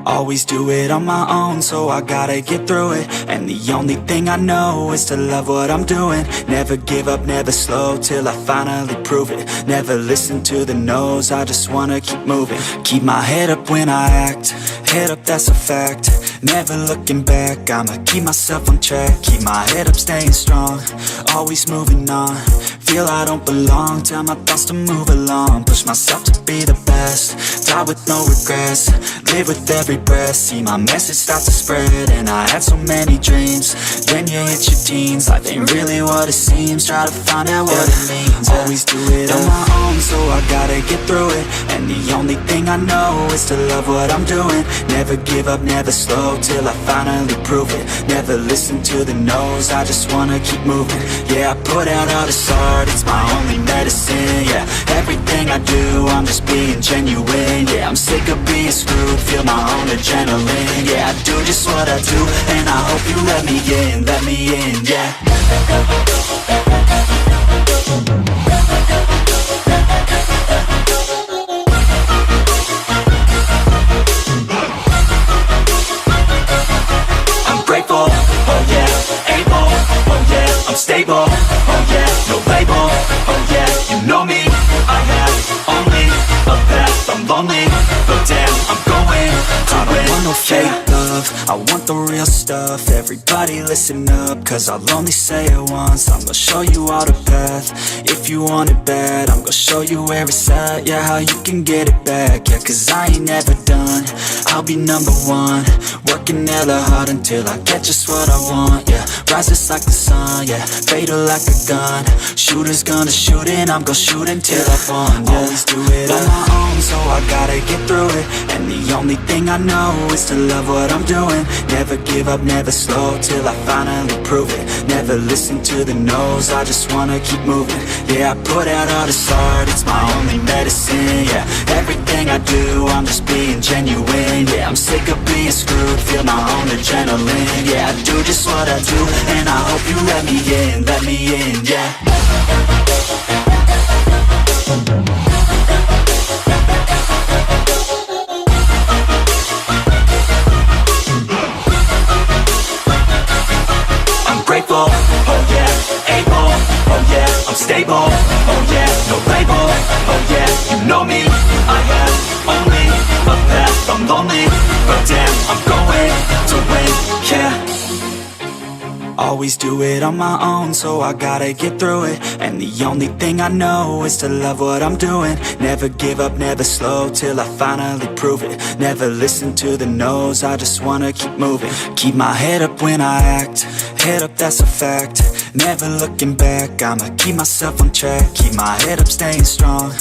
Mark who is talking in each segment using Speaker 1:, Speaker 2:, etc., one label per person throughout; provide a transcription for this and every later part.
Speaker 1: Always do it on my own, so I gotta get through it. And the only thing I know is to love what I'm doing. Never give up, never slow, till I finally prove it. Never listen to the no's, I just wanna keep moving. Keep my head up when I act, head up, that's a fact. Never looking back, I'ma keep myself on track. Keep my head up, staying strong, always moving on. Feel I don't belong, tell my thoughts to move along. Push myself to be the best, die with no regrets. Live with every breath, see my message start to spread. And I had so many dreams, then you hit your teens. Life ain't really what it seems, try to find out what it means. Always do it on my own, so I gotta get through it. And the only thing I know is to love what I'm doing. Never give up, never slow, till I finally prove it. Never listen to the no's, I just wanna keep moving. Yeah, I put out all this art, it's my only medicine. Yeah, everything I do, I'm just being genuine. Yeah, I'm sick of being screwed, feel my own adrenaline. Yeah, I do just what I do, and I hope you let me in, yeah. I'm grateful, oh yeah, able, oh yeah, I'm stable, oh yeah, no label, oh yeah, you know me, I have only a path, I'm lonely, but damn, I'm going to win. I don't want no fake love, I want the real stuff. Everybody listen up, cause I'll only say it once. I'm gonna show you all the path, if you want it bad. I'm gonna show you where it's at, yeah, how you can get it back. Yeah, cause I ain't never done, I'll be number one. Working hella hard until I get just what I want, yeah. Rises like the sun, yeah, fatal like a gun. Shooters gonna shoot and I'm gonna shoot until I won, yeah. Always do it on my own, so I gotta get through it. And the only thing I know is to love what I'm doing. Never give up, never slow, till I finally prove it. Never listen to the no's, I just wanna keep moving. Yeah, I put out all this art, it's my only medicine. Yeah, everything I do, I'm just being genuine. Yeah, I'm sick of being screwed, feel my own adrenaline. Yeah, I do just what I do, and I hope you let me in, yeah. Grateful, oh yeah, able, oh yeah, I'm stable, oh yeah, no label, oh yeah, you know me, I have only a path, I'm lonely, but damn, I'm going to win, yeah. Always do it on my own, so I gotta get through it. And the only thing I know is to love what I'm doing. Never give up, never slow, till I finally prove it. Never listen to the no's, I just wanna keep moving. Keep my head up when I act, head up, that's a fact. Never looking back, I'ma keep myself on track. Keep my head up, staying strong,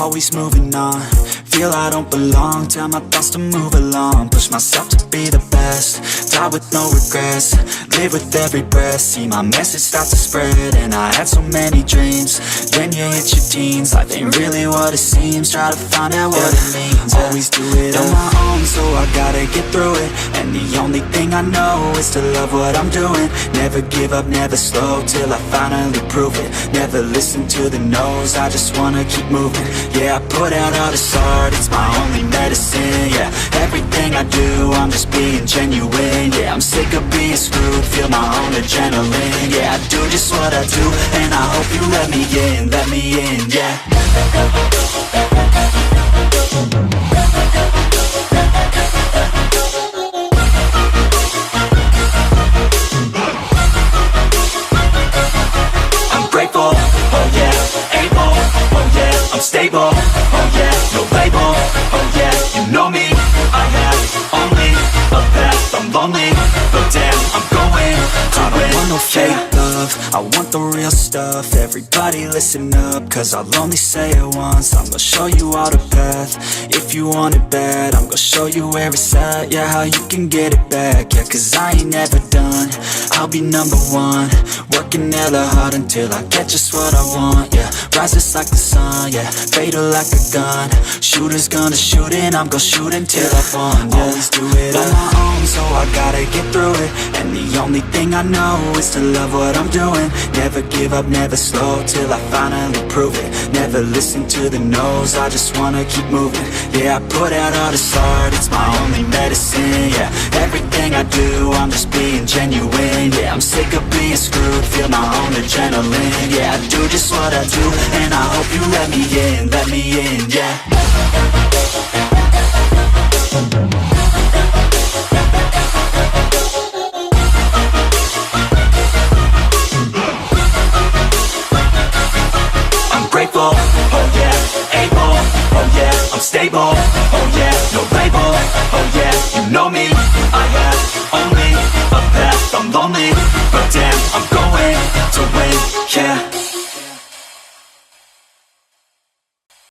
Speaker 1: always moving on. Feel I don't belong, tell my thoughts to move along. Push myself to be the best, die with no regrets. Live with every breath, see my message start to spread. And I had so many dreams, then you hit your teens. Life ain't really what it seems, try to find out what it means. Always do it on my own, so I gotta get through it. And the only thing I know is to love what I'm doing. Never give up, never slow, till I finally prove it. Never listen to the no's, I just wanna keep moving. Yeah, I put out all this art, it's my only medicine. Yeah, everything I do, I'm just being genuine. Yeah, I'm sick of being screwed, feel my own adrenaline. Yeah, I do just what I do, and I hope you let me in, yeah. I'm grateful, oh yeah, able, oh yeah, I'm stable, oh yeah, no label, oh yeah, you know me, I have only a path, I'm lonely, but damn, I'm going to win. I don't want no fake love, I want the real stuff. Everybody listen up, cause I'll only say it once. I'm gonna show you all the path, if you want it bad. I'm gonna show you where it's at, yeah, how you can get it back. Yeah, cause I ain't never done, I'll be number one. working hella hard until I get just what I want, yeah. Rises like the sun, yeah, fatal like a gun. Shooters gonna shoot and I'm gonna shoot until I fall, yeah. Always do it on my own, so I gotta get through it. And the only thing I know is to love what I'm doing. Never give up, never slow, till I finally prove it. Never listen to the no's, I just wanna keep moving. Yeah, I put out all this art, it's my only medicine, yeah. Everything I do, I'm just being genuine, yeah. I'm sick of being screwed, feel my own adrenaline, yeah. I do just what I do, and I hope you let me in, yeah. I'm grateful, oh yeah, able, oh yeah, I'm stable,